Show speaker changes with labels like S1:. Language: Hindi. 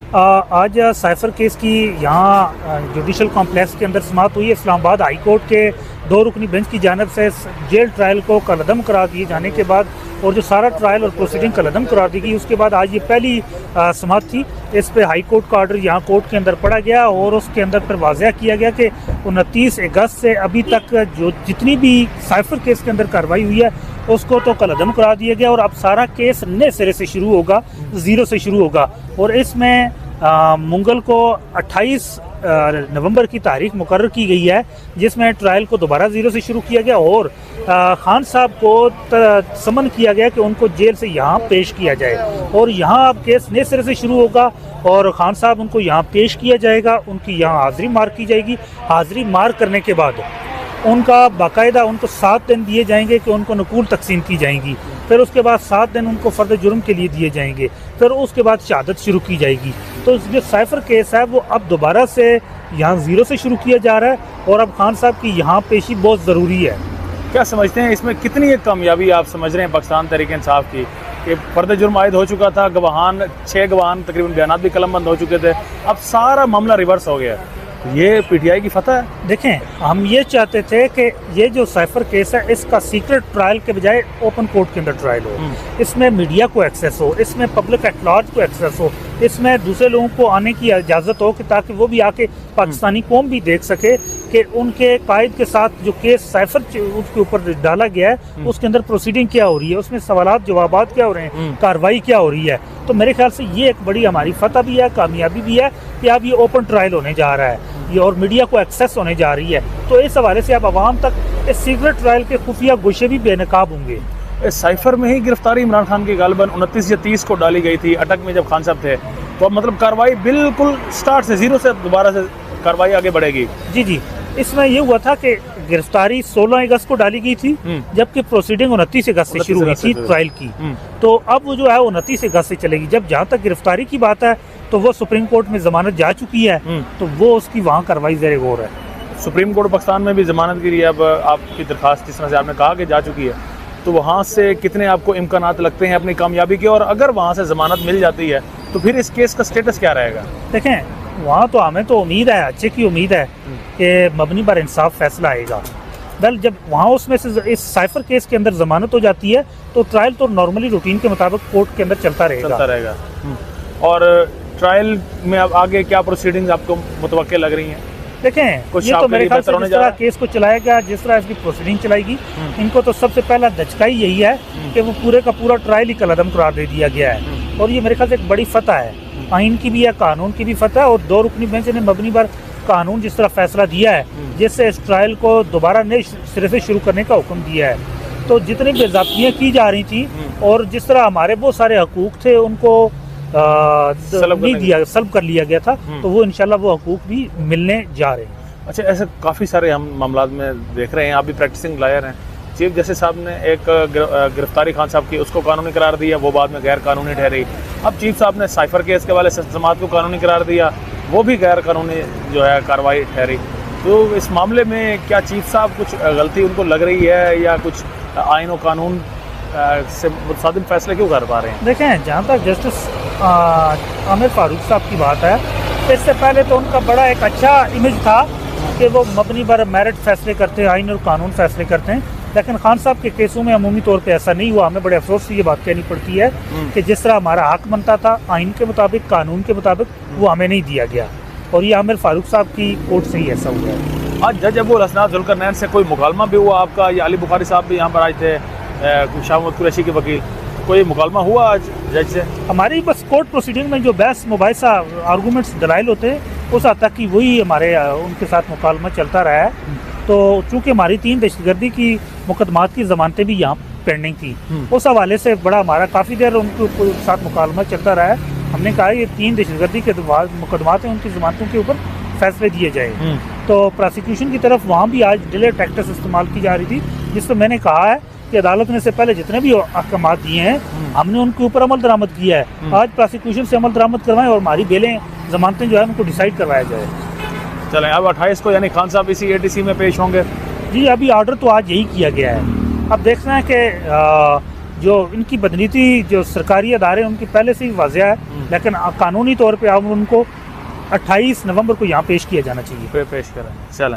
S1: आज साइफर केस की यहाँ जुडिशल कॉम्प्लेक्स के अंदर समाअत हुई है। इस्लामाबाद हाई कोर्ट के 2 रुकनी बेंच की जानिब से जेल ट्रायल को कलअदम करार दिए जाने के बाद और जो सारा ट्रायल और प्रोसीडिंग कलअदम करार दी गई, उसके बाद आज ये पहली समाअत थी। इस पे हाई कोर्ट का ऑर्डर यहाँ कोर्ट के अंदर पढ़ा गया और उसके अंदर फिर वाज़ह किया गया कि 29 अगस्त से अभी तक जो जितनी भी साइफर केस के अंदर कार्रवाई हुई है उसको तो कलअदम करा दिया गया और अब सारा केस नए सिरे से शुरू होगा, ज़ीरो से शुरू होगा। और इसमें मंगल को 28 नवंबर की तारीख मुकर्रर की गई है, जिसमें ट्रायल को दोबारा ज़ीरो से शुरू किया गया और खान साहब को समन किया गया कि उनको जेल से यहाँ पेश किया जाए और यहाँ अब केस नए सिरे से शुरू होगा और खान साहब उनको यहाँ पेश किया जाएगा, उनकी यहाँ हाज़िरी मार्क की जाएगी। हाज़िरी मार्क करने के बाद उनका बाकायदा उनको 7 दिन दिए जाएंगे कि उनको नकूल तकसीम की जाएंगी, फिर उसके बाद 7 दिन उनको फ़र्द जुर्म के लिए दिए जाएंगे, फिर उसके बाद शहादत शुरू की जाएगी। तो जो साइफर केस है वो अब दोबारा से यहाँ ज़ीरो से शुरू किया जा रहा है और अब खान साहब की यहाँ पेशी बहुत ज़रूरी है।
S2: क्या समझते हैं इसमें कितनी एक कामयाबी आप समझ रहे हैं पाकिस्तान तहरीक इंसाफ की कि फ़र्द जुर्म आयद हो चुका था, गवाहान 6 गवाहान तकरीबन बयानात भी कलमबंद हो चुके थे, अब सारा मामला रिवर्स हो गया। ये पीटीआई की फतह है।
S1: देखें, हम ये चाहते थे कि ये जो साइफर केस है इसका सीक्रेट ट्रायल के बजाय ओपन कोर्ट के अंदर ट्रायल हो, इसमें मीडिया को एक्सेस हो, इसमें पब्लिक एट लार्ज को एक्सेस हो, इसमें दूसरे लोगों को आने की इजाज़त हो कि ताकि वो भी आके पाकिस्तानी कौम भी देख सके कि उनके कायद के साथ जो केस साइफर उसके ऊपर डाला गया है उसके अंदर प्रोसीडिंग क्या हो रही है, उसमें सवालात जवाबात क्या हो रहे हैं, कार्रवाई क्या हो रही है। तो मेरे ख्याल से ये एक बड़ी हमारी फतह भी है, कामयाबी भी है कि अब ये ओपन ट्रायल होने जा रहा है ये और मीडिया को एक्सेस होने जा रही है। तो इस हवाले से अब आवाम तक इस सीक्रेट ट्रायल के खुफिया गोशे भी बेनकाब होंगे।
S2: इस साइफर में ही गिरफ्तारी इमरान खान की गालिबन 29 या 30 को डाली गई थी अटक में जब खान साहब थे, तो अब मतलब कार्रवाई बिल्कुल स्टार्ट से ज़ीरो से दोबारा से कार्रवाई आगे बढ़ेगी।
S1: जी, इसमें ये हुआ था कि गिरफ्तारी 16 अगस्त को डाली गई थी, जबकि प्रोसीडिंग 29 अगस्त से शुरू हुई थी ट्रायल की। तो अब वो जो है 29 अगस्त से चलेगी। जब जहाँ तक गिरफ्तारी की बात है तो वो सुप्रीम कोर्ट में जमानत जा चुकी है, तो वो उसकी वहाँ कार्रवाई ज़ेर गौर है।
S2: सुप्रीम कोर्ट पाकिस्तान में भी जमानत के लिए अब आपकी दरख्वास्त जिस तरह से आपने कहा कि जा चुकी है, तो वहाँ से कितने आपको इम्कानात लगते हैं अपनी कामयाबी के, और अगर वहाँ से जमानत मिल जाती है तो फिर इस केस का स्टेटस क्या रहेगा?
S1: देखें, वहाँ तो हमें तो उम्मीद है, अच्छे की उम्मीद है कि मबनी पर इंसाफ फैसला आएगा। वेल, जब वहाँ उसमें से इस साइफर केस के अंदर जमानत हो जाती है तो ट्रायल तो नॉर्मली रूटीन के मुताबिक कोर्ट के अंदर चलता रहेगा।
S2: और ट्रायल में अब आगे क्या प्रोसीडिंग्स आपको मुतवक्किल लग रही हैं?
S1: देखें, ये तो मेरे ख्याल से जिस तरह केस को चलाया गया, जिस तरह इसकी प्रोसीडिंग चलाएगी, इनको तो सबसे पहला दचकाई यही है कि वो पूरे का पूरा ट्रायल ही कलअदम करार दे दिया गया है और ये मेरे ख्याल से एक बड़ी फतह है, आइन की भी है, कानून की भी फतह है। और 2 रुकनी बेंच ने मबनी पर कानून जिस तरह फैसला दिया है, जिससे इस ट्रायल को दोबारा नए सिरे से शुरू करने का हुक्म दिया है, तो जितनी बेज़ाब्तियाँ की जा रही थी और जिस तरह हमारे बहुत सारे हकूक़ थे उनको सल्ब कर लिया गया था, तो वो इंशाल्लाह वो हकूक़ भी मिलने जा रहे हैं।
S2: अच्छा, ऐसे काफ़ी सारे हम मामला में देख रहे हैं, आप भी प्रैक्टिसिंग लॉयर हैं। चीफ जस्टिस साहब ने एक गिरफ्तारी खान साहब की उसको कानूनी करार दिया, वो बाद में गैर कानूनी ठहरी। अब चीफ साहब ने साइफर केस के वाले समात को कानूनी करार दिया, वो भी गैर कानूनी जो है कार्रवाई ठहरी। तो इस मामले में क्या चीफ साहब कुछ गलती उनको लग रही है या कुछ आइन और कानून से मुतसादिम फैसले क्यों कर पा रहे हैं?
S1: देखें, जहाँ तक जस्टिस आमिर फारूक साहब की बात है, इससे पहले तो उनका बड़ा एक अच्छा इमेज था कि वो मबनी पर मेरिट फैसले करते हैं, आइन और कानून फैसले करते हैं, लेकिन खान साहब के केसों में अमूमी तौर पे ऐसा नहीं हुआ। हमें बड़े अफसोस से ये बात कहनी पड़ती है कि जिस तरह हमारा हक बनता था आइन के मुताबिक, कानून के मुताबिक, वो हमें नहीं दिया गया और ये आमिर फारूक साहब की कोर्ट से ही ऐसा हुआ है।
S2: आज जज अबू हसन जुल्करनैन से कोई मुकालमा भी हुआ आपका, या अली बुखारी साहब भी यहाँ पर आए थे, शाह मोहम्मद कुरैशी के वकील, कोई मुकालमा हुआ आज जज से? हमारी
S1: बस कोर्ट प्रोसीडिंग में जो बहस मुबाहिसा आर्गूमेंट्स दलाइल होते हैं उस हद तक कि वही हमारे उनके साथ मुकालमा चलता रहा है। तो चूँकि हमारी 3 दहशतगर्दी की मुकदमात की ज़मानतें भी यहाँ पेंडिंग थी, उस हवाले से बड़ा हमारा काफ़ी देर उनके साथ मुकालमा चलता रहा है। हमने कहा ये 3 दहशतगर्दी के मुकदमात हैं, उनकी ज़मानतों के ऊपर फैसले दिए जाए। तो प्रोसिक्यूशन की तरफ वहाँ भी आज डिले टैक्टिक्स इस्तेमाल की जा रही थी, जिस पर मैंने कहा है कि अदालत ने से पहले जितने भी अहकामात दिए हैं हमने उनके ऊपर अमल दरामद किया है। आज प्रोसिक्यूशन से अमल दरामद करवाएं और हमारी बेलें जमानतें जो है उनको डिसाइड करवाया जाए।
S2: चलें, अब 28 को यानी खान साहब इसी ATC में पेश होंगे?
S1: जी, अभी ऑर्डर तो आज यही किया गया है। अब देखना है कि जो इनकी बदनीति जो सरकारी अदारे हैं उनकी पहले से ही वाज़ेह है, लेकिन कानूनी तौर पे अब उनको 28 नवंबर को यहाँ पेश किया जाना चाहिए।
S2: पेश करें। चलें।